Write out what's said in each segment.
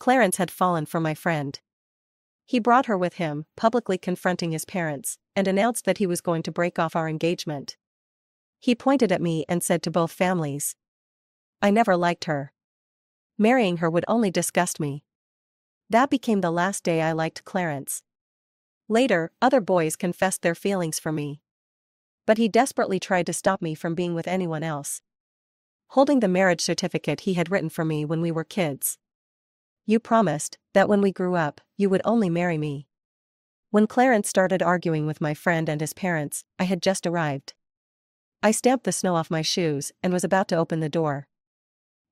Clarence had fallen for my friend. He brought her with him, publicly confronting his parents, and announced that he was going to break off our engagement. He pointed at me and said to both families, "I never liked her. Marrying her would only disgust me." That became the last day I liked Clarence. Later, other boys confessed their feelings for me. But he desperately tried to stop me from being with anyone else, holding the marriage certificate he had written for me when we were kids. "You promised that when we grew up, you would only marry me." When Clarence started arguing with my friend and his parents, I had just arrived. I stamped the snow off my shoes and was about to open the door.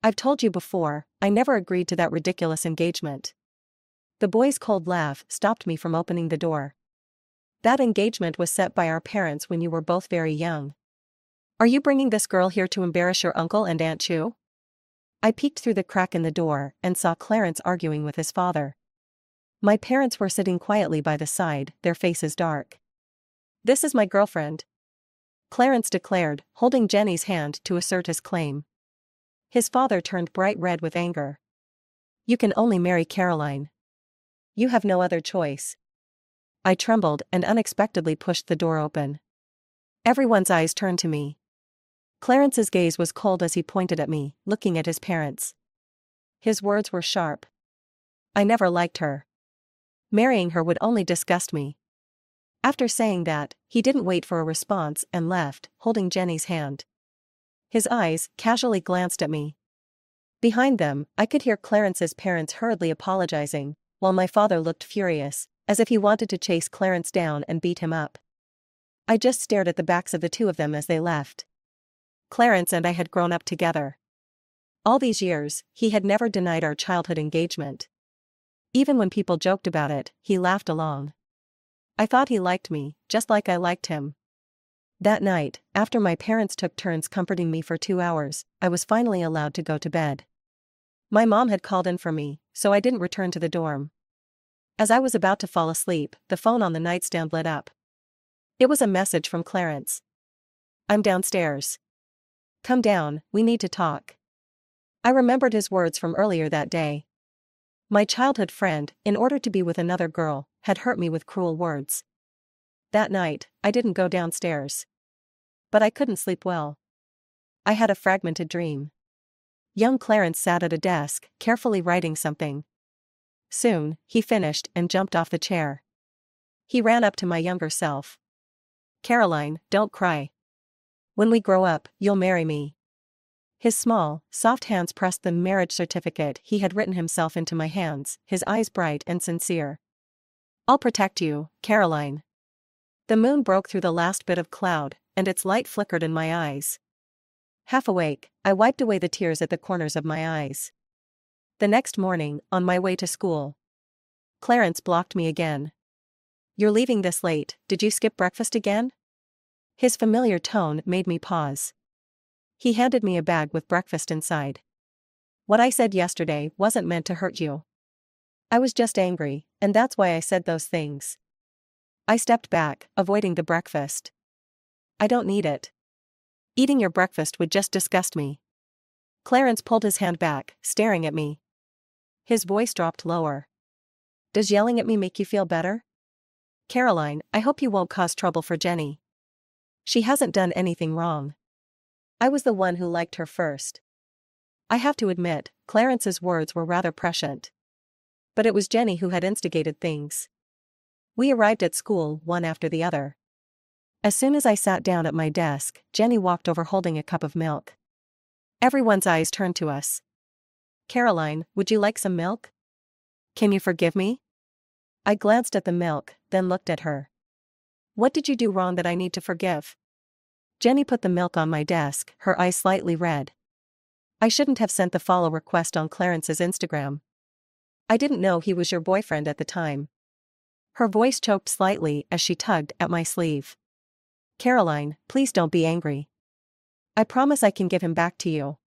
"I've told you before, I never agreed to that ridiculous engagement." The boy's cold laugh stopped me from opening the door. "That engagement was set by our parents when you were both very young. Are you bringing this girl here to embarrass your uncle and Aunt Chu?" I peeked through the crack in the door and saw Clarence arguing with his father. My parents were sitting quietly by the side, their faces dark. "This is my girlfriend," Clarence declared, holding Jenny's hand to assert his claim. His father turned bright red with anger. "You can only marry Caroline. You have no other choice." I trembled and unexpectedly pushed the door open. Everyone's eyes turned to me. Clarence's gaze was cold as he pointed at me, looking at his parents. His words were sharp. "I never liked her. Marrying her would only disgust me." After saying that, he didn't wait for a response and left, holding Jenny's hand. His eyes casually glanced at me. Behind them, I could hear Clarence's parents hurriedly apologizing, while my father looked furious, as if he wanted to chase Clarence down and beat him up. I just stared at the backs of the two of them as they left. Clarence and I had grown up together. All these years, he had never denied our childhood engagement. Even when people joked about it, he laughed along. I thought he liked me, just like I liked him. That night, after my parents took turns comforting me for 2 hours, I was finally allowed to go to bed. My mom had called in for me, so I didn't return to the dorm. As I was about to fall asleep, the phone on the nightstand lit up. It was a message from Clarence. "I'm downstairs. Come down, we need to talk." I remembered his words from earlier that day. My childhood friend, in order to be with another girl, had hurt me with cruel words. That night, I didn't go downstairs. But I couldn't sleep well. I had a fragmented dream. Young Clarence sat at a desk, carefully writing something. Soon, he finished and jumped off the chair. He ran up to my younger self. "Caroline, don't cry. When we grow up, you'll marry me." His small, soft hands pressed the marriage certificate he had written himself into my hands, his eyes bright and sincere. "I'll protect you, Caroline." The moon broke through the last bit of cloud, and its light flickered in my eyes. Half awake, I wiped away the tears at the corners of my eyes. The next morning, on my way to school, Clarence blocked me again. "You're leaving this late, did you skip breakfast again?" His familiar tone made me pause. He handed me a bag with breakfast inside. "What I said yesterday wasn't meant to hurt you. I was just angry, and that's why I said those things." I stepped back, avoiding the breakfast. "I don't need it. Eating your breakfast would just disgust me." Clarence pulled his hand back, staring at me. His voice dropped lower. "Does yelling at me make you feel better? Caroline, I hope you won't cause trouble for Jenny. She hasn't done anything wrong. I was the one who liked her first." I have to admit, Clarence's words were rather prescient. But it was Jenny who had instigated things. We arrived at school one after the other. As soon as I sat down at my desk, Jenny walked over holding a cup of milk. Everyone's eyes turned to us. "Caroline, would you like some milk? Can you forgive me?" I glanced at the milk, then looked at her. "What did you do wrong that I need to forgive?" Jenny put the milk on my desk, her eyes slightly red. "I shouldn't have sent the follow request on Clarence's Instagram. I didn't know he was your boyfriend at the time." Her voice choked slightly as she tugged at my sleeve. "Caroline, please don't be angry. I promise I can give him back to you."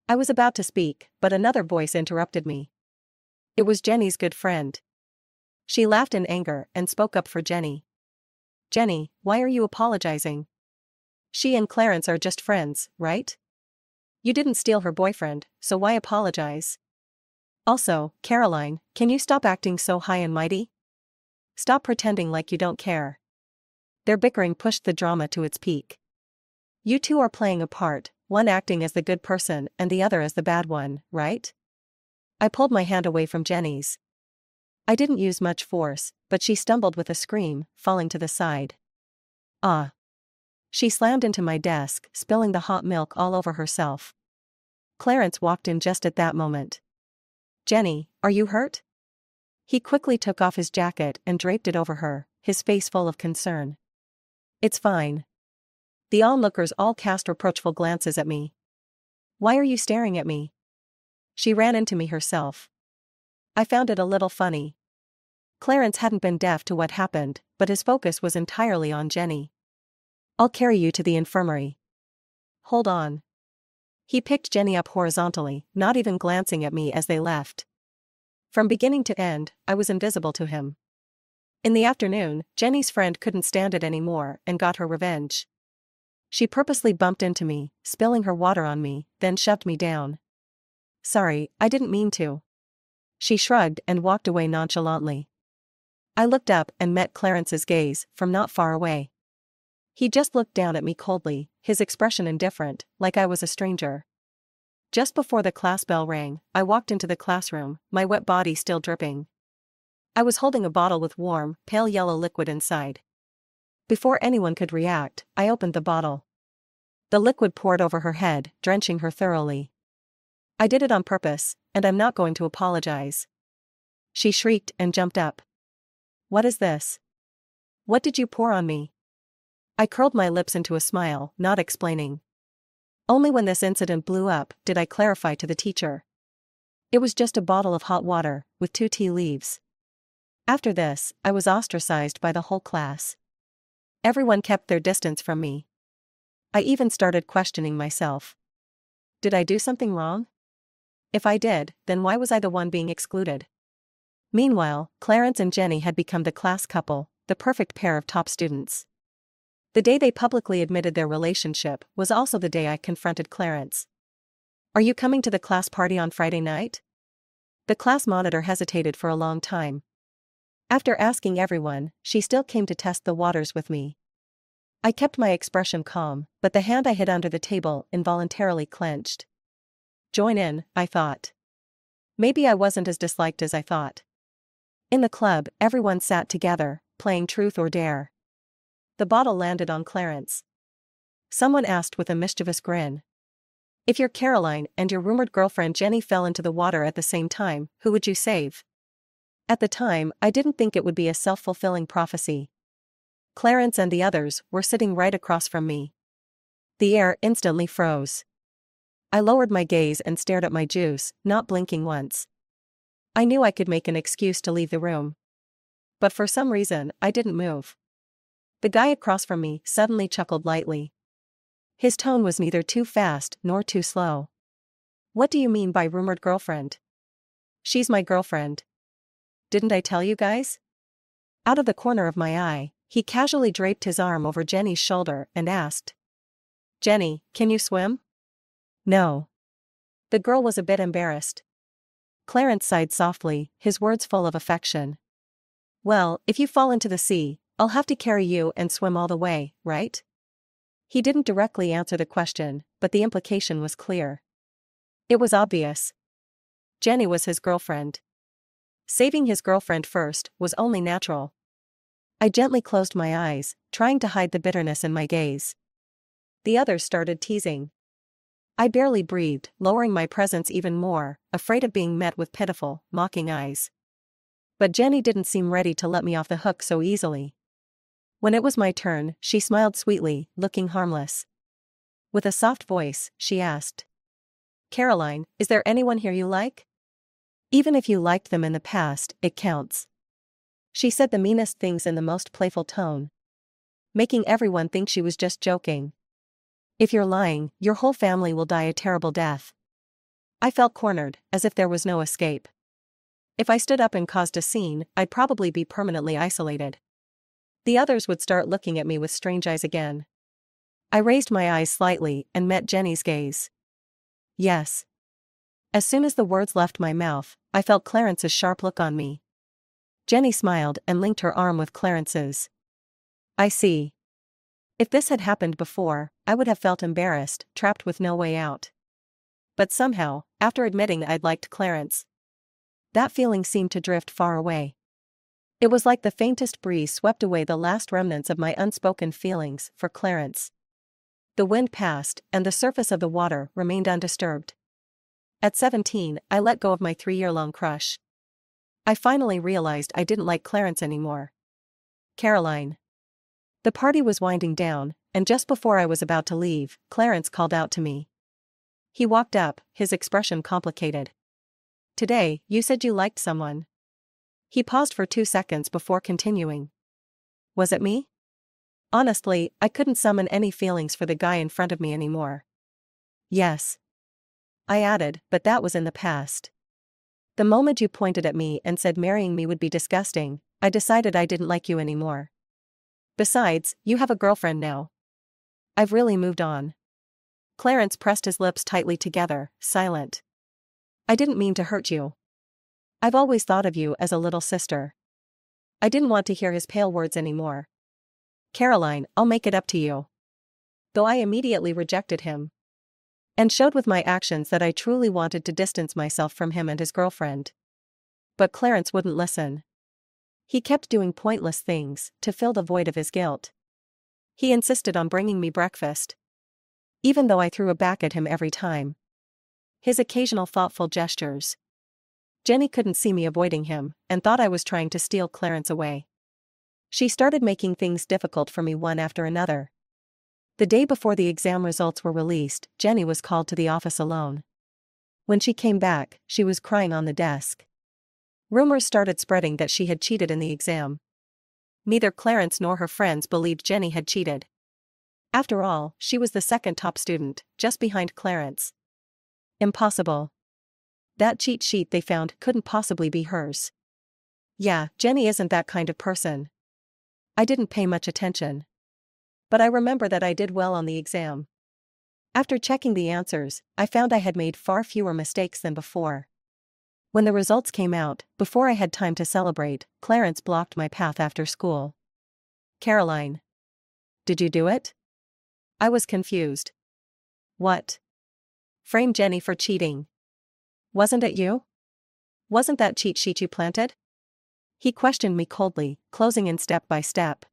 I was about to speak, but another voice interrupted me. It was Jenny's good friend. She laughed in anger and spoke up for Jenny. "Jenny, why are you apologizing? She and Clarence are just friends, right? You didn't steal her boyfriend, so why apologize?" Also, Caroline, can you stop acting so high and mighty? Stop pretending like you don't care. Their bickering pushed the drama to its peak. You two are playing a part, one acting as the good person and the other as the bad one, right? I pulled my hand away from Jenny's. I didn't use much force, but she stumbled with a scream, falling to the side. Ah! She slammed into my desk, spilling the hot milk all over herself. Clarence walked in just at that moment. Jenny, are you hurt? He quickly took off his jacket and draped it over her, his face full of concern. It's fine. The onlookers all cast reproachful glances at me. Why are you staring at me? She ran into me herself. I found it a little funny. Clarence hadn't been deaf to what happened, but his focus was entirely on Jenny. I'll carry you to the infirmary. Hold on. He picked Jenny up horizontally, not even glancing at me as they left. From beginning to end, I was invisible to him. In the afternoon, Jenny's friend couldn't stand it anymore and got her revenge. She purposely bumped into me, spilling her water on me, then shoved me down. Sorry, I didn't mean to. She shrugged and walked away nonchalantly. I looked up and met Clarence's gaze from not far away. He just looked down at me coldly, his expression indifferent, like I was a stranger. Just before the class bell rang, I walked into the classroom, my wet body still dripping. I was holding a bottle with warm, pale yellow liquid inside. Before anyone could react, I opened the bottle. The liquid poured over her head, drenching her thoroughly. I did it on purpose, and I'm not going to apologize. She shrieked and jumped up. What is this? What did you pour on me? I curled my lips into a smile, not explaining. Only when this incident blew up did I clarify to the teacher. It was just a bottle of hot water, with 2 tea leaves. After this, I was ostracized by the whole class. Everyone kept their distance from me. I even started questioning myself. Did I do something wrong? If I did, then why was I the one being excluded? Meanwhile, Clarence and Jenny had become the class couple, the perfect pair of top students. The day they publicly admitted their relationship was also the day I confronted Clarence. Are you coming to the class party on Friday night? The class monitor hesitated for a long time. After asking everyone, she still came to test the waters with me. I kept my expression calm, but the hand I hid under the table involuntarily clenched. Join in, I thought. Maybe I wasn't as disliked as I thought. In the club, everyone sat together, playing truth or dare. The bottle landed on Clarence. Someone asked with a mischievous grin. If your Caroline and your rumored girlfriend Jenny fell into the water at the same time, who would you save? At the time, I didn't think it would be a self-fulfilling prophecy. Clarence and the others were sitting right across from me. The air instantly froze. I lowered my gaze and stared at my juice, not blinking once. I knew I could make an excuse to leave the room. But for some reason, I didn't move. The guy across from me suddenly chuckled lightly. His tone was neither too fast nor too slow. What do you mean by rumored girlfriend? She's my girlfriend. Didn't I tell you guys? Out of the corner of my eye, he casually draped his arm over Jenny's shoulder and asked. Jenny, can you swim? No. The girl was a bit embarrassed. Clarence sighed softly, his words full of affection. Well, if you fall into the sea, I'll have to carry you and swim all the way, right? He didn't directly answer the question, but the implication was clear. It was obvious. Jenny was his girlfriend. Saving his girlfriend first was only natural. I gently closed my eyes, trying to hide the bitterness in my gaze. The others started teasing. I barely breathed, lowering my presence even more, afraid of being met with pitiful, mocking eyes. But Jenny didn't seem ready to let me off the hook so easily. When it was my turn, she smiled sweetly, looking harmless. With a soft voice, she asked. Caroline, is there anyone here you like? Even if you liked them in the past, it counts. She said the meanest things in the most playful tone, making everyone think she was just joking. If you're lying, your whole family will die a terrible death. I felt cornered, as if there was no escape. If I stood up and caused a scene, I'd probably be permanently isolated. The others would start looking at me with strange eyes again. I raised my eyes slightly and met Jenny's gaze. Yes. As soon as the words left my mouth, I felt Clarence's sharp look on me. Jenny smiled and linked her arm with Clarence's. I see. If this had happened before, I would have felt embarrassed, trapped with no way out. But somehow, after admitting I'd liked Clarence, that feeling seemed to drift far away. It was like the faintest breeze swept away the last remnants of my unspoken feelings for Clarence. The wind passed, and the surface of the water remained undisturbed. At 17, I let go of my 3-year-long crush. I finally realized I didn't like Clarence anymore. Caroline. The party was winding down, and just before I was about to leave, Clarence called out to me. He walked up, his expression complicated. Today, you said you liked someone. He paused for 2 seconds before continuing. Was it me? Honestly, I couldn't summon any feelings for the guy in front of me anymore. Yes. I added, but that was in the past. The moment you pointed at me and said marrying me would be disgusting, I decided I didn't like you anymore. Besides, you have a girlfriend now. I've really moved on. Clarence pressed his lips tightly together, silent. I didn't mean to hurt you. I've always thought of you as a little sister. I didn't want to hear his pale words anymore. Caroline, I'll make it up to you. Though I immediately rejected him. And showed with my actions that I truly wanted to distance myself from him and his girlfriend. But Clarence wouldn't listen. He kept doing pointless things to fill the void of his guilt. He insisted on bringing me breakfast, even though I threw it back at him every time. His occasional thoughtful gestures. Jenny couldn't see me avoiding him, and thought I was trying to steal Clarence away. She started making things difficult for me one after another. The day before the exam results were released, Jenny was called to the office alone. When she came back, she was crying on the desk. Rumors started spreading that she had cheated in the exam. Neither Clarence nor her friends believed Jenny had cheated. After all, she was the second top student, just behind Clarence. Impossible. That cheat sheet they found couldn't possibly be hers. Yeah, Jenny isn't that kind of person. I didn't pay much attention. But I remember that I did well on the exam. After checking the answers, I found I had made far fewer mistakes than before. When the results came out, before I had time to celebrate, Clarence blocked my path after school. Caroline. Did you do it? I was confused. What? Frame Jenny for cheating. Wasn't it you? Wasn't that cheat sheet you planted? He questioned me coldly, closing in step by step.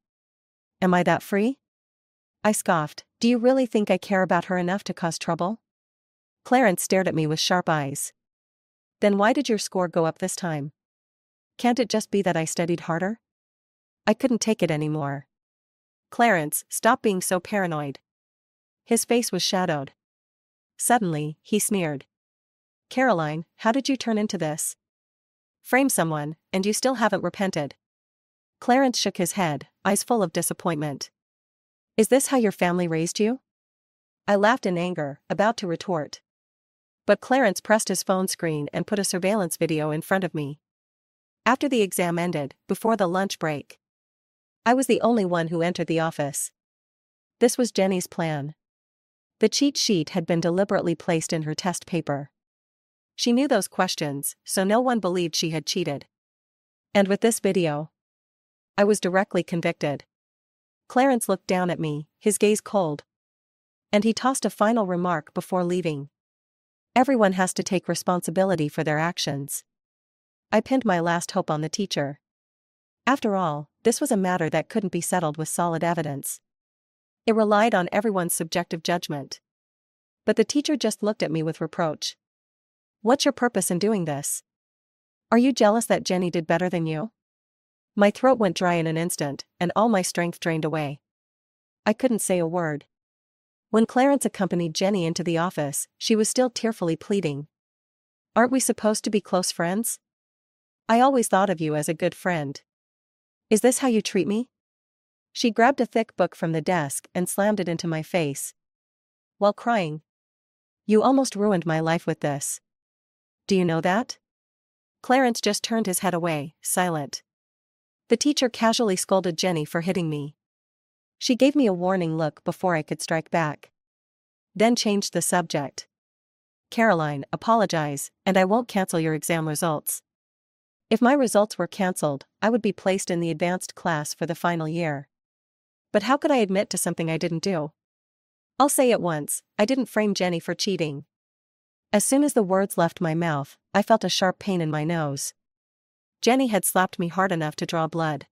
Am I that free? I scoffed. Do you really think I care about her enough to cause trouble? Clarence stared at me with sharp eyes. Then why did your score go up this time? Can't it just be that I studied harder? I couldn't take it anymore. Clarence, stop being so paranoid. His face was shadowed. Suddenly, he sneered. Caroline, how did you turn into this? Frame someone, and you still haven't repented. Clarence shook his head, eyes full of disappointment. Is this how your family raised you? I laughed in anger, about to retort. But Clarence pressed his phone screen and put a surveillance video in front of me. After the exam ended, before the lunch break, I was the only one who entered the office. This was Jenny's plan. The cheat sheet had been deliberately placed in her test paper. She knew those questions, so no one believed she had cheated. And with this video, I was directly convicted. Clarence looked down at me, his gaze cold. And he tossed a final remark before leaving. Everyone has to take responsibility for their actions. I pinned my last hope on the teacher. After all, this was a matter that couldn't be settled with solid evidence. It relied on everyone's subjective judgment. But the teacher just looked at me with reproach. What's your purpose in doing this? Are you jealous that Jenny did better than you? My throat went dry in an instant, and all my strength drained away. I couldn't say a word. When Clarence accompanied Jenny into the office, she was still tearfully pleading. Aren't we supposed to be close friends? I always thought of you as a good friend. Is this how you treat me? She grabbed a thick book from the desk and slammed it into my face, while crying. You almost ruined my life with this. Do you know that? Clarence just turned his head away, silent. The teacher casually scolded Jenny for hitting me. She gave me a warning look before I could strike back. Then changed the subject. Caroline, apologize, and I won't cancel your exam results. If my results were cancelled, I would be placed in the advanced class for the final year. But how could I admit to something I didn't do? I'll say it once, I didn't frame Jenny for cheating. As soon as the words left my mouth, I felt a sharp pain in my nose. Jenny had slapped me hard enough to draw blood.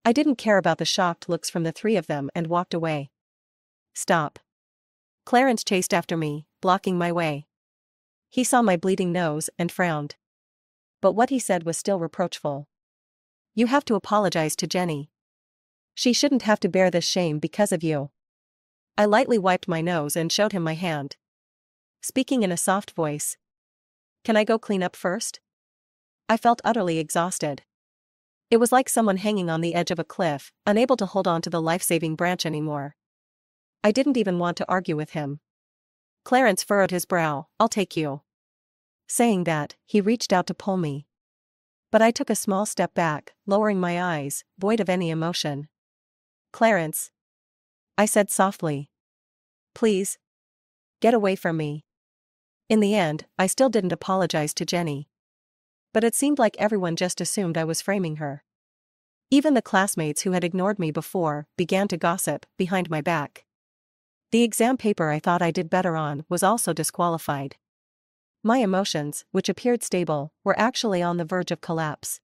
I didn't care about the shocked looks from the three of them and walked away. Stop. Clarence chased after me, blocking my way. He saw my bleeding nose and frowned. But what he said was still reproachful. You have to apologize to Jenny. She shouldn't have to bear this shame because of you. I lightly wiped my nose and showed him my hand. Speaking in a soft voice. Can I go clean up first? I felt utterly exhausted. It was like someone hanging on the edge of a cliff, unable to hold on to the life-saving branch anymore. I didn't even want to argue with him. Clarence furrowed his brow. I'll take you. Saying that, he reached out to pull me. But I took a small step back, lowering my eyes, void of any emotion. Clarence. I said softly. Please. Get away from me. In the end, I still didn't apologize to Jenny. But it seemed like everyone just assumed I was framing her. Even the classmates who had ignored me before began to gossip behind my back. The exam paper I thought I did better on was also disqualified. My emotions, which appeared stable, were actually on the verge of collapse.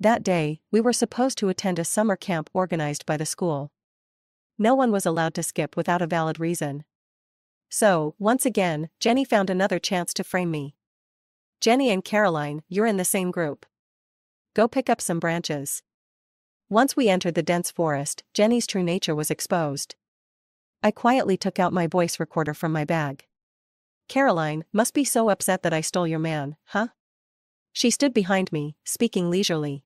That day, we were supposed to attend a summer camp organized by the school. No one was allowed to skip without a valid reason. So, once again, Jenny found another chance to frame me. Jenny and Caroline, you're in the same group. Go pick up some branches. Once we entered the dense forest, Jenny's true nature was exposed. I quietly took out my voice recorder from my bag. Caroline, must be so upset that I stole your man, huh? She stood behind me, speaking leisurely.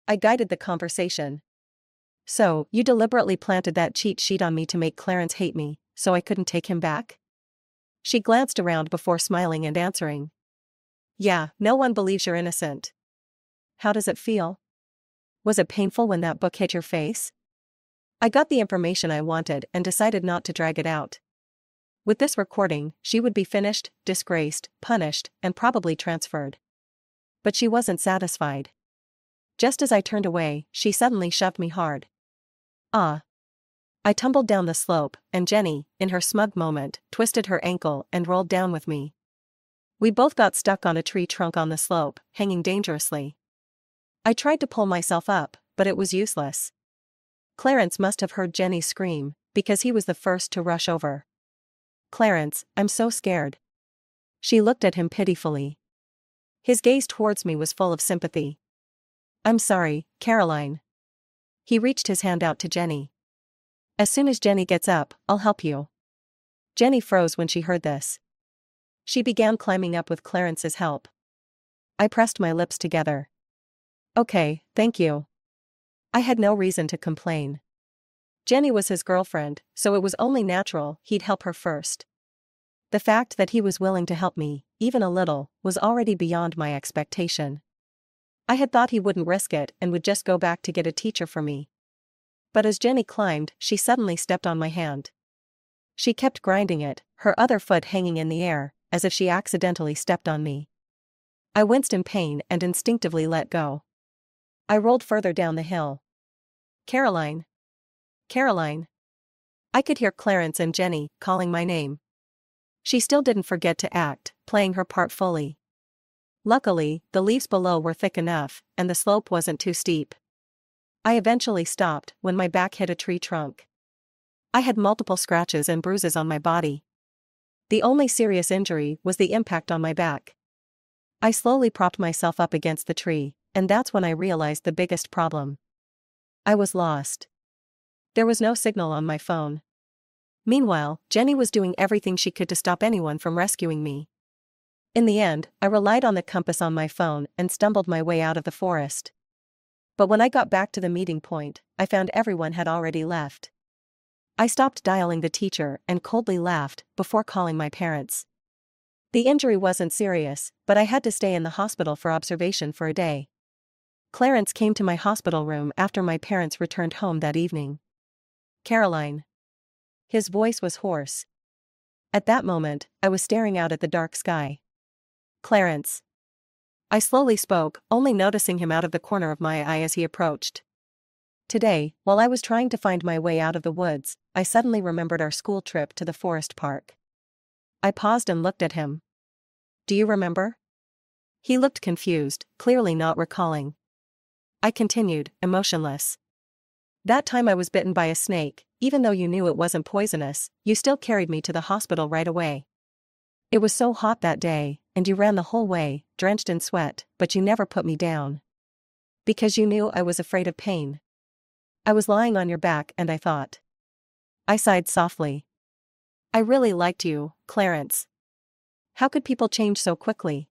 I guided the conversation. So, you deliberately planted that cheat sheet on me to make Clarence hate me, so I couldn't take him back? She glanced around before smiling and answering. Yeah, no one believes you're innocent. How does it feel? Was it painful when that book hit your face? I got the information I wanted and decided not to drag it out. With this recording, she would be finished, disgraced, punished, and probably transferred. But she wasn't satisfied. Just as I turned away, she suddenly shoved me hard. Ah. I tumbled down the slope, and Jenny, in her smug moment, twisted her ankle and rolled down with me. We both got stuck on a tree trunk on the slope, hanging dangerously. I tried to pull myself up, but it was useless. Clarence must have heard Jenny scream, because he was the first to rush over. Clarence, I'm so scared. She looked at him pitifully. His gaze towards me was full of sympathy. I'm sorry, Caroline. He reached his hand out to Jenny. As soon as Jenny gets up, I'll help you. Jenny froze when she heard this. She began climbing up with Clarence's help. I pressed my lips together. Okay, thank you. I had no reason to complain. Jenny was his girlfriend, so it was only natural he'd help her first. The fact that he was willing to help me, even a little, was already beyond my expectation. I had thought he wouldn't risk it and would just go back to get a teacher for me. But as Jenny climbed, she suddenly stepped on my hand. She kept grinding it, her other foot hanging in the air, as if she accidentally stepped on me. I winced in pain and instinctively let go. I rolled further down the hill. Caroline. Caroline. I could hear Clarence and Jenny calling my name. She still didn't forget to act, playing her part fully. Luckily, the leaves below were thick enough, and the slope wasn't too steep. I eventually stopped when my back hit a tree trunk. I had multiple scratches and bruises on my body. The only serious injury was the impact on my back. I slowly propped myself up against the tree, and that's when I realized the biggest problem. I was lost. There was no signal on my phone. Meanwhile, Jenny was doing everything she could to stop anyone from rescuing me. In the end, I relied on the compass on my phone and stumbled my way out of the forest. But when I got back to the meeting point, I found everyone had already left. I stopped dialing the teacher and coldly laughed before calling my parents. The injury wasn't serious, but I had to stay in the hospital for observation for a day. Clarence came to my hospital room after my parents returned home that evening. Caroline. His voice was hoarse. At that moment, I was staring out at the dark sky. Clarence. I slowly spoke, only noticing him out of the corner of my eye as he approached. Today, while I was trying to find my way out of the woods, I suddenly remembered our school trip to the forest park. I paused and looked at him. Do you remember? He looked confused, clearly not recalling. I continued, emotionless. That time I was bitten by a snake, even though you knew it wasn't poisonous, you still carried me to the hospital right away. It was so hot that day, and you ran the whole way, drenched in sweat, but you never put me down. Because you knew I was afraid of pain. I was lying on your back and I thought. I sighed softly. I really liked you, Clarence. How could people change so quickly?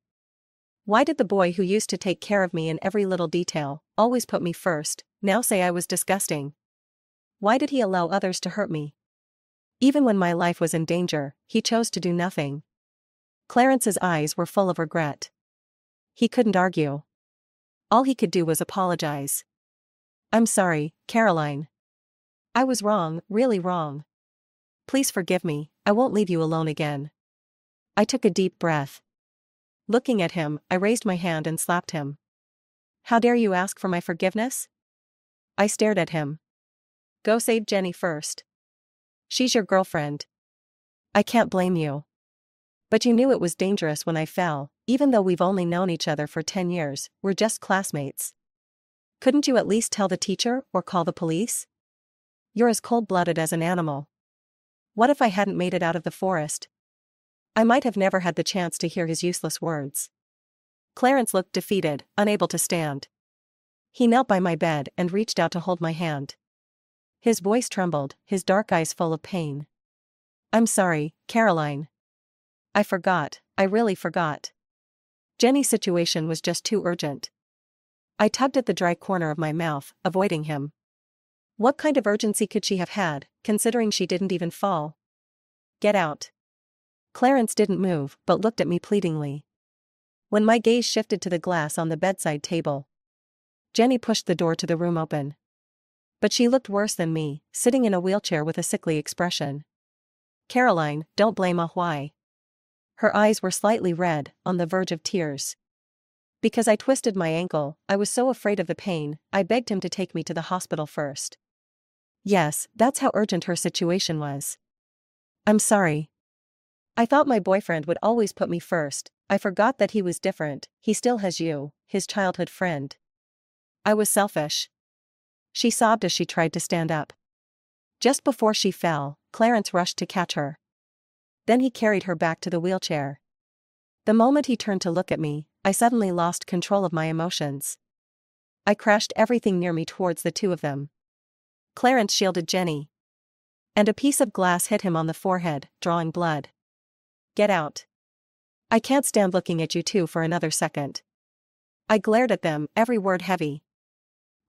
Why did the boy who used to take care of me in every little detail, always put me first, now say I was disgusting? Why did he allow others to hurt me? Even when my life was in danger, he chose to do nothing. Clarence's eyes were full of regret. He couldn't argue. All he could do was apologize. I'm sorry, Caroline. I was wrong, really wrong. Please forgive me, I won't leave you alone again. I took a deep breath. Looking at him, I raised my hand and slapped him. How dare you ask for my forgiveness? I stared at him. Go save Jenny first. She's your girlfriend. I can't blame you. But you knew it was dangerous when I fell, even though we've only known each other for 10 years, we're just classmates. Couldn't you at least tell the teacher or call the police? You're as cold-blooded as an animal. What if I hadn't made it out of the forest? I might have never had the chance to hear his useless words. Clarence looked defeated, unable to stand. He knelt by my bed and reached out to hold my hand. His voice trembled, his dark eyes full of pain. I'm sorry, Caroline. I forgot, I really forgot. Jenny's situation was just too urgent. I tugged at the dry corner of my mouth, avoiding him. What kind of urgency could she have had, considering she didn't even fall? Get out. Clarence didn't move, but looked at me pleadingly. When my gaze shifted to the glass on the bedside table, Jenny pushed the door to the room open. But she looked worse than me, sitting in a wheelchair with a sickly expression. Caroline, don't blame her. Why? Her eyes were slightly red, on the verge of tears. Because I twisted my ankle, I was so afraid of the pain, I begged him to take me to the hospital first. Yes, that's how urgent her situation was. I'm sorry. I thought my boyfriend would always put me first, I forgot that he was different, he still has you, his childhood friend. I was selfish. She sobbed as she tried to stand up. Just before she fell, Clarence rushed to catch her. Then he carried her back to the wheelchair. The moment he turned to look at me, I suddenly lost control of my emotions. I crashed everything near me towards the two of them. Clarence shielded Jenny. And a piece of glass hit him on the forehead, drawing blood. Get out. I can't stand looking at you two for another second. I glared at them, every word heavy.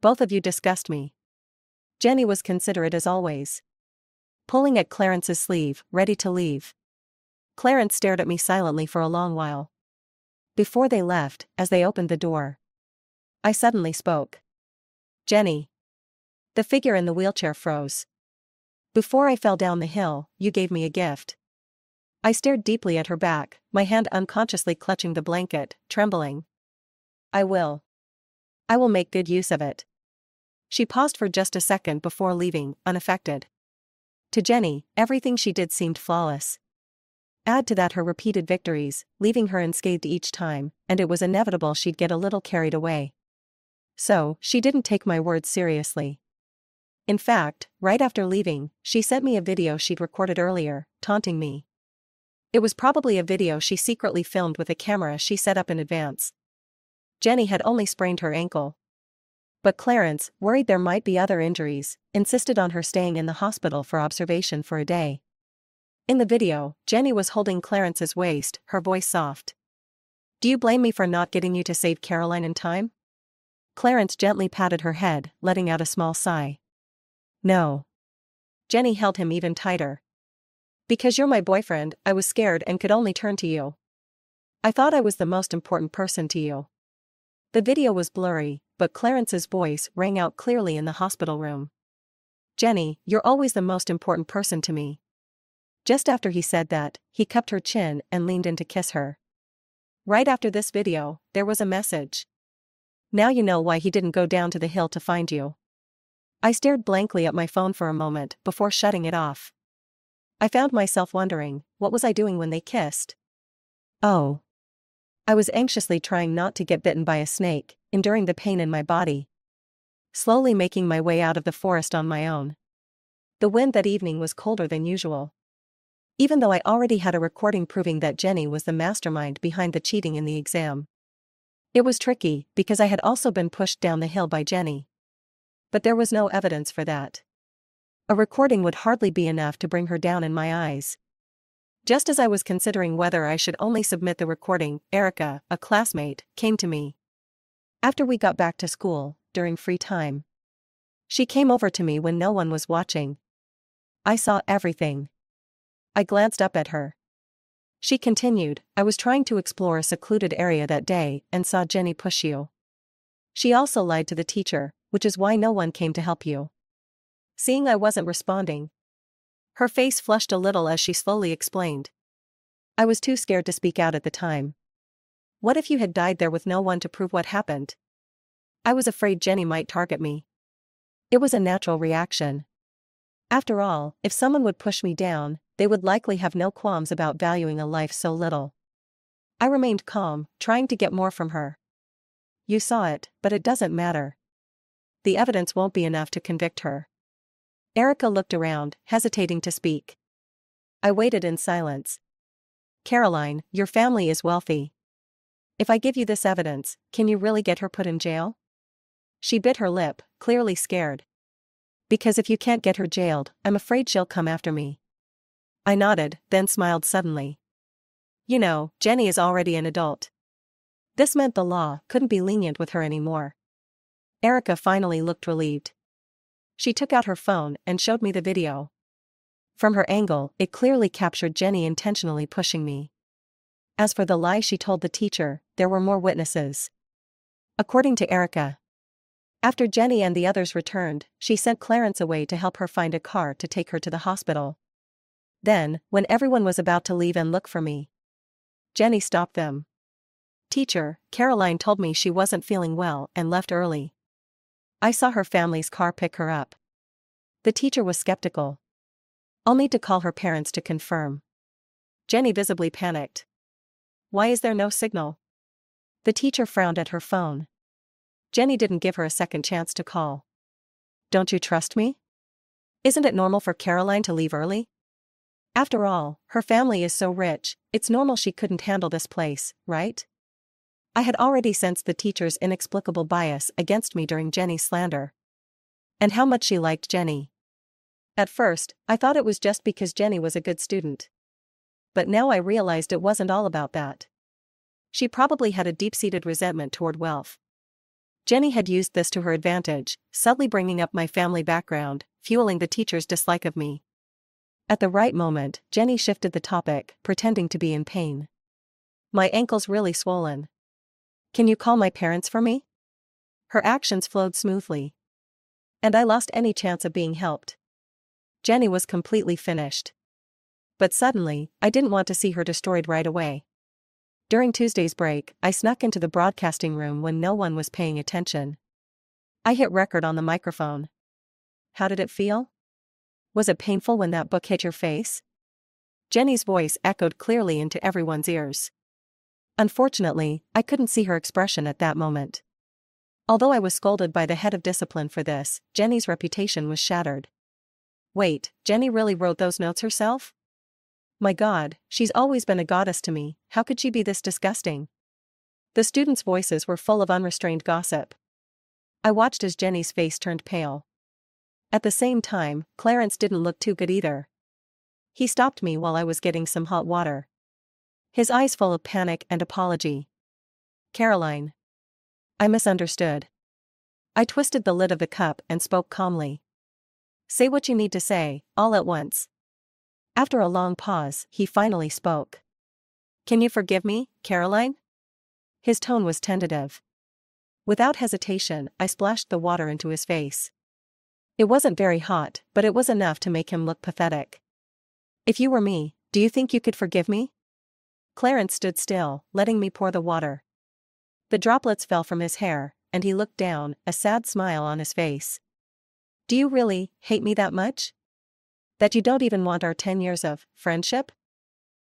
Both of you disgust me. Jenny was considerate as always. Pulling at Clarence's sleeve, ready to leave. Clarence stared at me silently for a long while. Before they left, as they opened the door, I suddenly spoke. Jenny. The figure in the wheelchair froze. Before I fell down the hill, you gave me a gift. I stared deeply at her back, my hand unconsciously clutching the blanket, trembling. I will make good use of it. She paused for just a second before leaving, unaffected. To Jenny, everything she did seemed flawless. Add to that her repeated victories, leaving her unscathed each time, and it was inevitable she'd get a little carried away. So, she didn't take my words seriously. In fact, right after leaving, she sent me a video she'd recorded earlier, taunting me. It was probably a video she secretly filmed with a camera she set up in advance. Jenny had only sprained her ankle. But Clarence, worried there might be other injuries, insisted on her staying in the hospital for observation for a day. In the video, Jenny was holding Clarence's waist, her voice soft. Do you blame me for not getting you to save Caroline in time? Clarence gently patted her head, letting out a small sigh. No. Jenny held him even tighter. Because you're my boyfriend, I was scared and could only turn to you. I thought I was the most important person to you. The video was blurry, but Clarence's voice rang out clearly in the hospital room. Jenny, you're always the most important person to me. Just after he said that, he cupped her chin and leaned in to kiss her. Right after this video, there was a message. Now you know why he didn't go down to the hill to find you. I stared blankly at my phone for a moment before shutting it off. I found myself wondering, what was I doing when they kissed? Oh. I was anxiously trying not to get bitten by a snake, enduring the pain in my body. Slowly making my way out of the forest on my own. The wind that evening was colder than usual. Even though I already had a recording proving that Jenny was the mastermind behind the cheating in the exam. It was tricky, because I had also been pushed down the hill by Jenny. But there was no evidence for that. A recording would hardly be enough to bring her down in my eyes. Just as I was considering whether I should only submit the recording, Erica, a classmate, came to me. After we got back to school, during free time. She came over to me when no one was watching. I saw everything. I glanced up at her. She continued, I was trying to explore a secluded area that day and saw Jenny push you. She also lied to the teacher, which is why no one came to help you. Seeing I wasn't responding. Her face flushed a little as she slowly explained. I was too scared to speak out at the time. What if you had died there with no one to prove what happened? I was afraid Jenny might target me. It was a natural reaction. After all, if someone would push me down, they would likely have no qualms about valuing a life so little. I remained calm, trying to get more from her. You saw it, but it doesn't matter. The evidence won't be enough to convict her. Erica looked around, hesitating to speak. I waited in silence. Caroline, your family is wealthy. If I give you this evidence, can you really get her put in jail? She bit her lip, clearly scared. Because if you can't get her jailed, I'm afraid she'll come after me. I nodded, then smiled suddenly. You know, Jenny is already an adult. This meant the law couldn't be lenient with her anymore. Erica finally looked relieved. She took out her phone and showed me the video. From her angle, it clearly captured Jenny intentionally pushing me. As for the lie she told the teacher, there were more witnesses. According to Erica, after Jenny and the others returned, she sent Clarence away to help her find a car to take her to the hospital. Then, when everyone was about to leave and look for me, Jenny stopped them. Teacher, Caroline told me she wasn't feeling well and left early. I saw her family's car pick her up. The teacher was skeptical. I'll need to call her parents to confirm. Jenny visibly panicked. Why is there no signal? The teacher frowned at her phone. Jenny didn't give her a second chance to call. Don't you trust me? Isn't it normal for Caroline to leave early? After all, her family is so rich, it's normal she couldn't handle this place, right? I had already sensed the teacher's inexplicable bias against me during Jenny's slander. And how much she liked Jenny. At first, I thought it was just because Jenny was a good student. But now I realized it wasn't all about that. She probably had a deep-seated resentment toward wealth. Jenny had used this to her advantage, subtly bringing up my family background, fueling the teacher's dislike of me. At the right moment, Jenny shifted the topic, pretending to be in pain. My ankle's really swollen. Can you call my parents for me? Her actions flowed smoothly. And I lost any chance of being helped. Jenny was completely finished. But suddenly, I didn't want to see her destroyed right away. During Tuesday's break, I snuck into the broadcasting room when no one was paying attention. I hit record on the microphone. How did it feel? Was it painful when that book hit your face? Jenny's voice echoed clearly into everyone's ears. Unfortunately, I couldn't see her expression at that moment. Although I was scolded by the head of discipline for this, Jenny's reputation was shattered. Wait, Jenny really wrote those notes herself? My God, she's always been a goddess to me, how could she be this disgusting? The students' voices were full of unrestrained gossip. I watched as Jenny's face turned pale. At the same time, Clarence didn't look too good either. He stopped me while I was getting some hot water. His eyes full of panic and apology. Caroline. I misunderstood. I twisted the lid of the cup and spoke calmly. Say what you need to say, all at once. After a long pause, he finally spoke. Can you forgive me, Caroline? His tone was tentative. Without hesitation, I splashed the water into his face. It wasn't very hot, but it was enough to make him look pathetic. If you were me, do you think you could forgive me? Clarence stood still, letting me pour the water. The droplets fell from his hair, and he looked down, a sad smile on his face. Do you really hate me that much? That you don't even want our 10 years of friendship?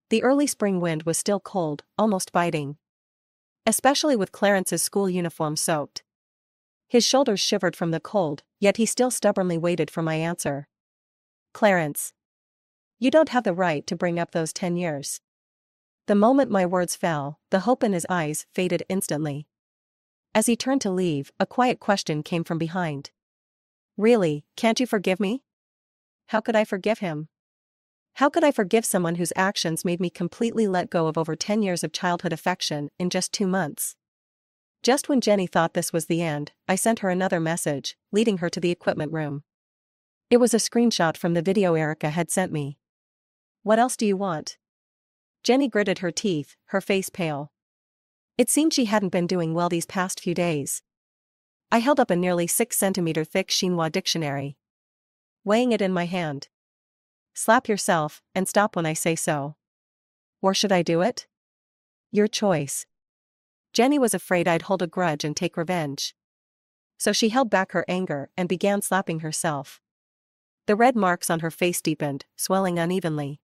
The early spring wind was still cold, almost biting. Especially with Clarence's school uniform soaked. His shoulders shivered from the cold, yet he still stubbornly waited for my answer. Clarence. You don't have the right to bring up those 10 years. The moment my words fell, the hope in his eyes faded instantly. As he turned to leave, a quiet question came from behind. Really, can't you forgive me? How could I forgive him? How could I forgive someone whose actions made me completely let go of over 10 years of childhood affection in just 2 months? Just when Jenny thought this was the end, I sent her another message, leading her to the equipment room. It was a screenshot from the video Erica had sent me. What else do you want? Jenny gritted her teeth, her face pale. It seemed she hadn't been doing well these past few days. I held up a nearly 6-centimeter thick chinois dictionary. Weighing it in my hand. Slap yourself, and stop when I say so. Or should I do it? Your choice. Jenny was afraid I'd hold a grudge and take revenge. So she held back her anger and began slapping herself. The red marks on her face deepened, swelling unevenly.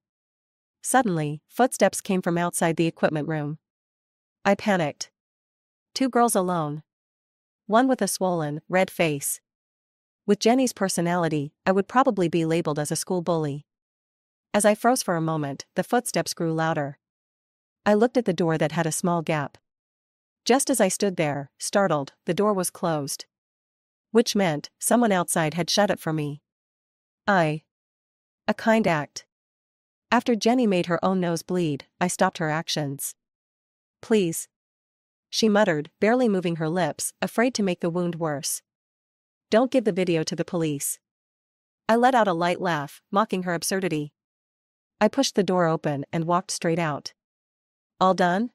Suddenly, footsteps came from outside the equipment room. I panicked. 2 girls alone. One with a swollen, red face. With Jenny's personality, I would probably be labeled as a school bully. As I froze for a moment, the footsteps grew louder. I looked at the door that had a small gap. Just as I stood there, startled, the door was closed. Which meant, someone outside had shut it for me. A kind act. After Jenny made her own nose bleed, I stopped her actions. Please. She muttered, barely moving her lips, afraid to make the wound worse. Don't give the video to the police. I let out a light laugh, mocking her absurdity. I pushed the door open and walked straight out. All done?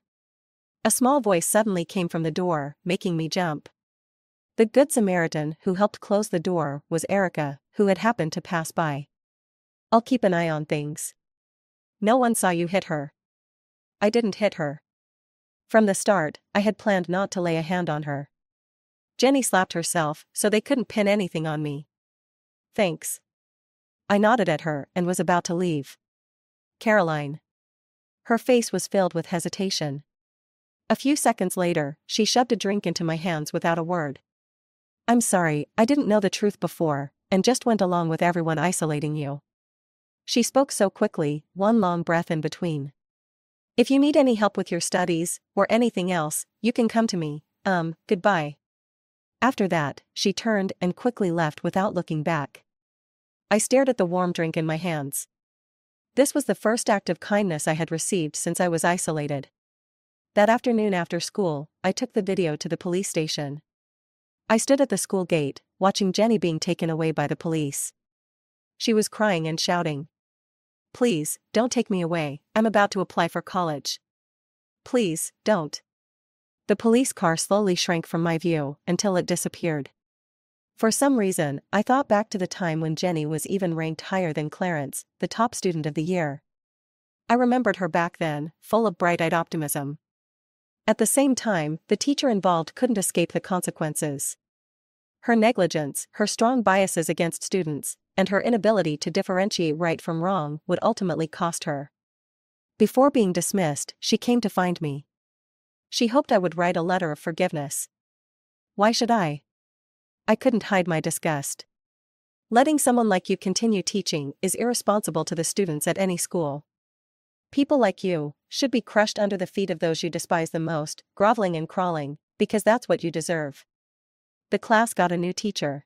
A small voice suddenly came from the door, making me jump. The Good Samaritan who helped close the door was Erica, who had happened to pass by. I'll keep an eye on things. No one saw you hit her. I didn't hit her. From the start, I had planned not to lay a hand on her. Jenny slapped herself, so they couldn't pin anything on me. Thanks. I nodded at her and was about to leave. Caroline. Her face was filled with hesitation. A few seconds later, she shoved a drink into my hands without a word. I'm sorry, I didn't know the truth before, and just went along with everyone isolating you. She spoke so quickly, one long breath in between. If you need any help with your studies, or anything else, you can come to me. Goodbye. After that, she turned and quickly left without looking back. I stared at the warm drink in my hands. This was the first act of kindness I had received since I was isolated. That afternoon after school, I took the video to the police station. I stood at the school gate, watching Jenny being taken away by the police. She was crying and shouting. Please, don't take me away, I'm about to apply for college. Please, don't. The police car slowly shrank from my view until it disappeared. For some reason, I thought back to the time when Jenny was even ranked higher than Clarence, the top student of the year. I remembered her back then, full of bright-eyed optimism. At the same time, the teacher involved couldn't escape the consequences. Her negligence, her strong biases against students, and her inability to differentiate right from wrong would ultimately cost her. Before being dismissed, she came to find me. She hoped I would write a letter of forgiveness. Why should I? I couldn't hide my disgust. Letting someone like you continue teaching is irresponsible to the students at any school. People like you should be crushed under the feet of those you despise the most, groveling and crawling, because that's what you deserve. The class got a new teacher.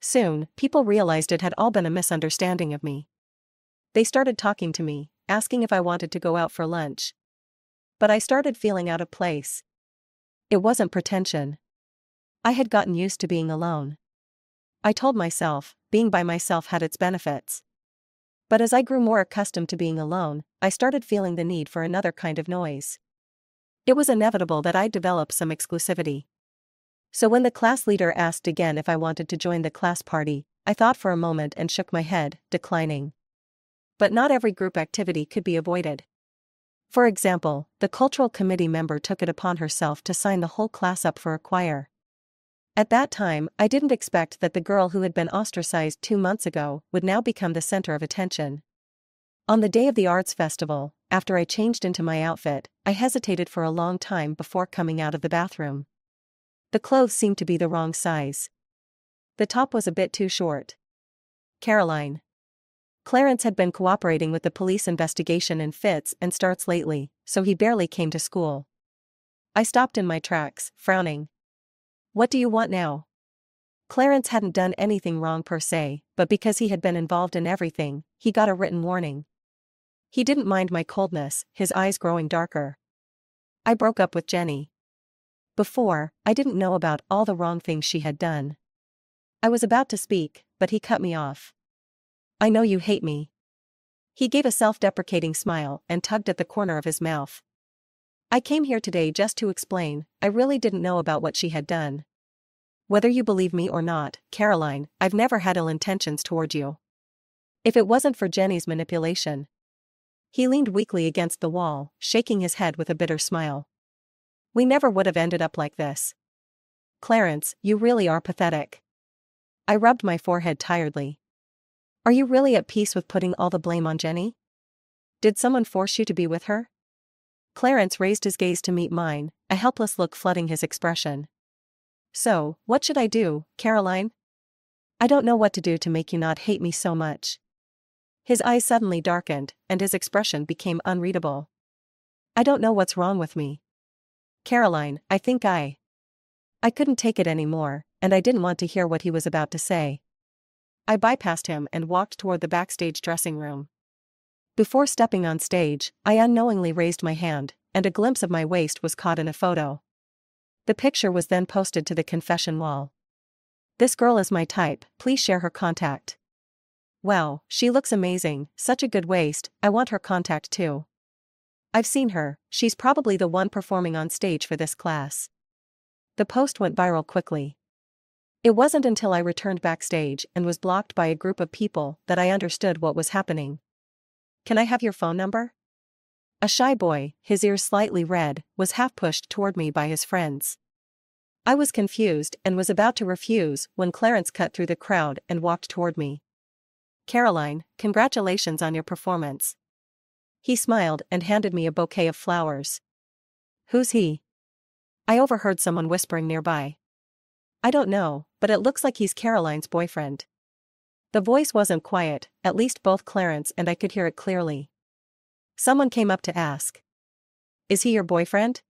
Soon, people realized it had all been a misunderstanding of me. They started talking to me, asking if I wanted to go out for lunch. But I started feeling out of place. It wasn't pretension. I had gotten used to being alone. I told myself, being by myself had its benefits. But as I grew more accustomed to being alone, I started feeling the need for another kind of noise. It was inevitable that I'd develop some exclusivity. So when the class leader asked again if I wanted to join the class party, I thought for a moment and shook my head, declining. But not every group activity could be avoided. For example, the cultural committee member took it upon herself to sign the whole class up for a choir. At that time, I didn't expect that the girl who had been ostracized 2 months ago would now become the center of attention. On the day of the arts festival, after I changed into my outfit, I hesitated for a long time before coming out of the bathroom. The clothes seemed to be the wrong size. The top was a bit too short. Caroline. Clarence had been cooperating with the police investigation in fits and starts lately, so he barely came to school. I stopped in my tracks, frowning. What do you want now? Clarence hadn't done anything wrong per se, but because he had been involved in everything, he got a written warning. He didn't mind my coldness, his eyes growing darker. I broke up with Jenny. Before, I didn't know about all the wrong things she had done. I was about to speak, but he cut me off. I know you hate me. He gave a self-deprecating smile and tugged at the corner of his mouth. I came here today just to explain, I really didn't know about what she had done. Whether you believe me or not, Caroline, I've never had ill intentions toward you. If it wasn't for Jenny's manipulation. He leaned weakly against the wall, shaking his head with a bitter smile. We never would have ended up like this. Clarence, you really are pathetic. I rubbed my forehead tiredly. Are you really at peace with putting all the blame on Jenny? Did someone force you to be with her? Clarence raised his gaze to meet mine, a helpless look flooding his expression. So, what should I do, Caroline? I don't know what to do to make you not hate me so much. His eyes suddenly darkened, and his expression became unreadable. I don't know what's wrong with me. Caroline, I think I couldn't take it anymore, and I didn't want to hear what he was about to say. I bypassed him and walked toward the backstage dressing room. Before stepping on stage, I unknowingly raised my hand, and a glimpse of my waist was caught in a photo. The picture was then posted to the confession wall. This girl is my type, please share her contact. Wow, she looks amazing, such a good waist, I want her contact too. I've seen her, she's probably the one performing on stage for this class. The post went viral quickly. It wasn't until I returned backstage and was blocked by a group of people that I understood what was happening. Can I have your phone number? A shy boy, his ears slightly red, was half pushed toward me by his friends. I was confused and was about to refuse when Clarence cut through the crowd and walked toward me. Caroline, congratulations on your performance. He smiled and handed me a bouquet of flowers. Who's he? I overheard someone whispering nearby. I don't know, but it looks like he's Caroline's boyfriend. The voice wasn't quiet, at least both Clarence and I could hear it clearly. Someone came up to ask. Is he your boyfriend?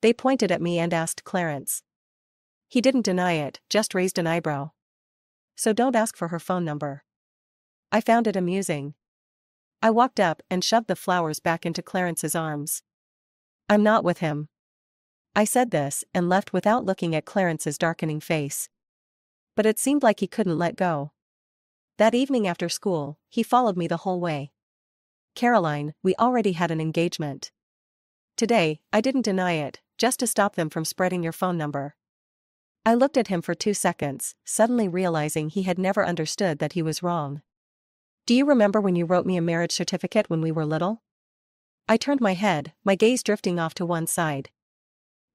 They pointed at me and asked Clarence. He didn't deny it, just raised an eyebrow. So don't ask for her phone number. I found it amusing. I walked up and shoved the flowers back into Clarence's arms. I'm not with him. I said this and left without looking at Clarence's darkening face. But it seemed like he couldn't let go. That evening after school, he followed me the whole way. Caroline, we already had an engagement. Today, I didn't deny it, just to stop them from spreading your phone number. I looked at him for 2 seconds, suddenly realizing he had never understood that he was wrong. Do you remember when you wrote me a marriage certificate when we were little? I turned my head, my gaze drifting off to one side.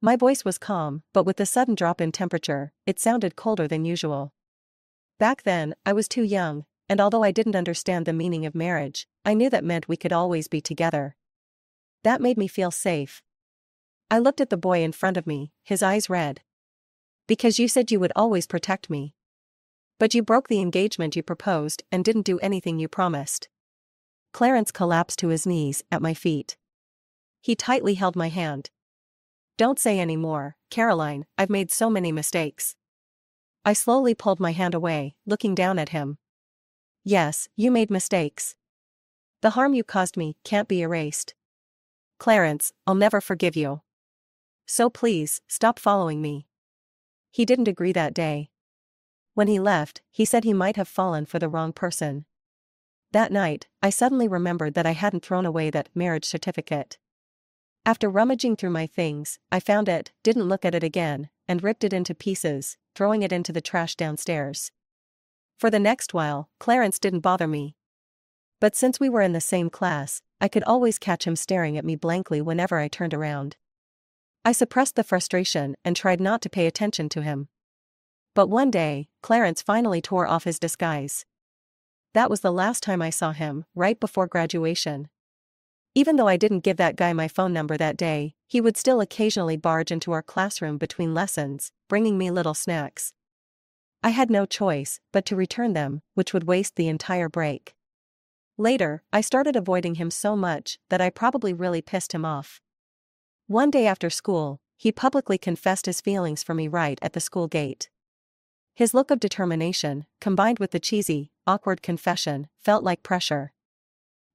My voice was calm, but with the sudden drop in temperature, it sounded colder than usual. Back then, I was too young, and although I didn't understand the meaning of marriage, I knew that meant we could always be together. That made me feel safe. I looked at the boy in front of me, his eyes red. Because you said you would always protect me. But you broke the engagement you proposed and didn't do anything you promised. Clarence collapsed to his knees at my feet. He tightly held my hand. Don't say any more, Caroline, I've made so many mistakes. I slowly pulled my hand away, looking down at him. Yes, you made mistakes. The harm you caused me can't be erased. Clarence, I'll never forgive you. So please, stop following me. He didn't agree that day. When he left, he said he might have fallen for the wrong person. That night, I suddenly remembered that I hadn't thrown away that marriage certificate. After rummaging through my things, I found it, didn't look at it again, and ripped it into pieces, throwing it into the trash downstairs. For the next while, Clarence didn't bother me. But since we were in the same class, I could always catch him staring at me blankly whenever I turned around. I suppressed the frustration and tried not to pay attention to him. But one day, Clarence finally tore off his disguise. That was the last time I saw him, right before graduation. Even though I didn't give that guy my phone number that day, he would still occasionally barge into our classroom between lessons, bringing me little snacks. I had no choice but to return them, which would waste the entire break. Later, I started avoiding him so much that I probably really pissed him off. One day after school, he publicly confessed his feelings for me right at the school gate. His look of determination, combined with the cheesy, awkward confession, felt like pressure.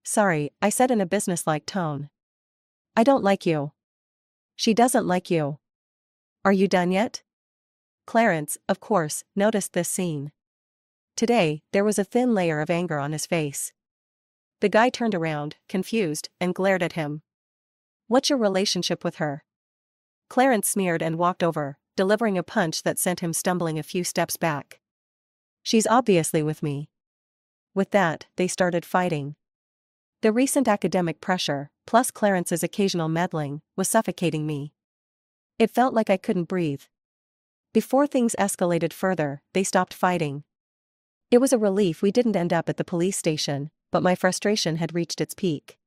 "Sorry," I said in a businesslike tone. "I don't like you. She doesn't like you. Are you done yet?" Clarence, of course, noticed this scene. Today, there was a thin layer of anger on his face. The guy turned around, confused, and glared at him. "What's your relationship with her?" Clarence sneered and walked over, delivering a punch that sent him stumbling a few steps back. "She's obviously with me." With that, they started fighting. The recent academic pressure, plus Clarence's occasional meddling, was suffocating me. It felt like I couldn't breathe. Before things escalated further, they stopped fighting. It was a relief we didn't end up at the police station, but my frustration had reached its peak.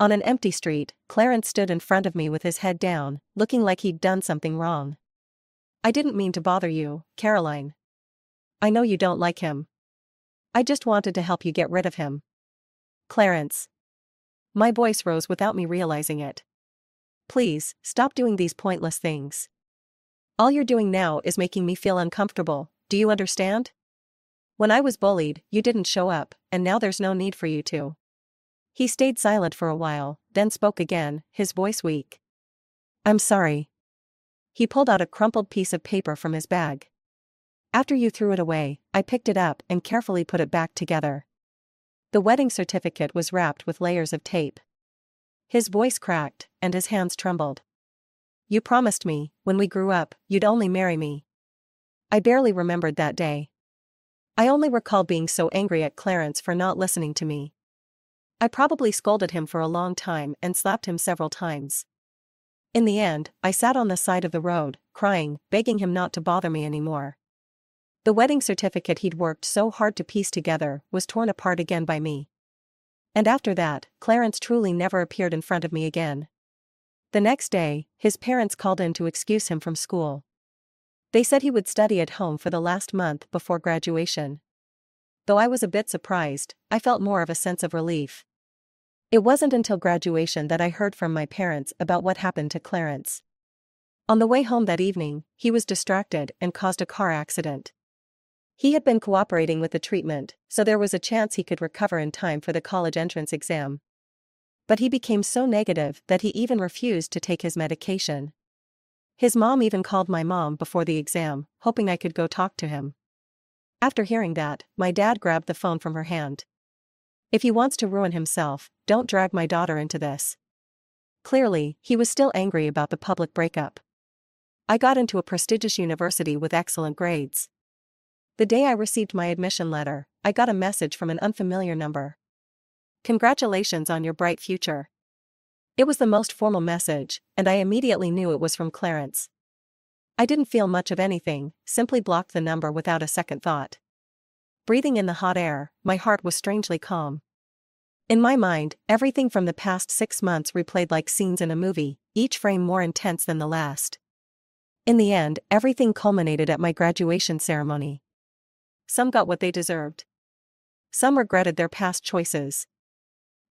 On an empty street, Clarence stood in front of me with his head down, looking like he'd done something wrong. "I didn't mean to bother you, Caroline. I know you don't like him. I just wanted to help you get rid of him." "Clarence." My voice rose without me realizing it. "Please, stop doing these pointless things. All you're doing now is making me feel uncomfortable, do you understand? When I was bullied, you didn't show up, and now there's no need for you to." He stayed silent for a while, then spoke again, his voice weak. "I'm sorry." He pulled out a crumpled piece of paper from his bag. "After you threw it away, I picked it up and carefully put it back together. The wedding certificate was wrapped with layers of tape." His voice cracked, and his hands trembled. "You promised me, when we grew up, you'd only marry me." I barely remembered that day. I only recall being so angry at Clarence for not listening to me. I probably scolded him for a long time and slapped him several times. In the end, I sat on the side of the road, crying, begging him not to bother me anymore. The wedding certificate he'd worked so hard to piece together was torn apart again by me. And after that, Clarence truly never appeared in front of me again. The next day, his parents called in to excuse him from school. They said he would study at home for the last month before graduation. Though I was a bit surprised, I felt more of a sense of relief. It wasn't until graduation that I heard from my parents about what happened to Clarence. On the way home that evening, he was distracted and caused a car accident. He had been cooperating with the treatment, so there was a chance he could recover in time for the college entrance exam. But he became so negative that he even refused to take his medication. His mom even called my mom before the exam, hoping I could go talk to him. After hearing that, my dad grabbed the phone from her hand. "If he wants to ruin himself, don't drag my daughter into this." Clearly, he was still angry about the public breakup. I got into a prestigious university with excellent grades. The day I received my admission letter, I got a message from an unfamiliar number. "Congratulations on your bright future." It was the most formal message, and I immediately knew it was from Clarence. I didn't feel much of anything, simply blocked the number without a second thought. Breathing in the hot air, my heart was strangely calm. In my mind, everything from the past 6 months replayed like scenes in a movie, each frame more intense than the last. In the end, everything culminated at my graduation ceremony. Some got what they deserved. Some regretted their past choices.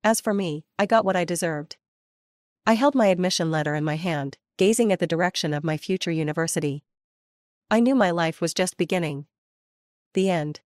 As for me, I got what I deserved. I held my admission letter in my hand, gazing at the direction of my future university. I knew my life was just beginning. The end.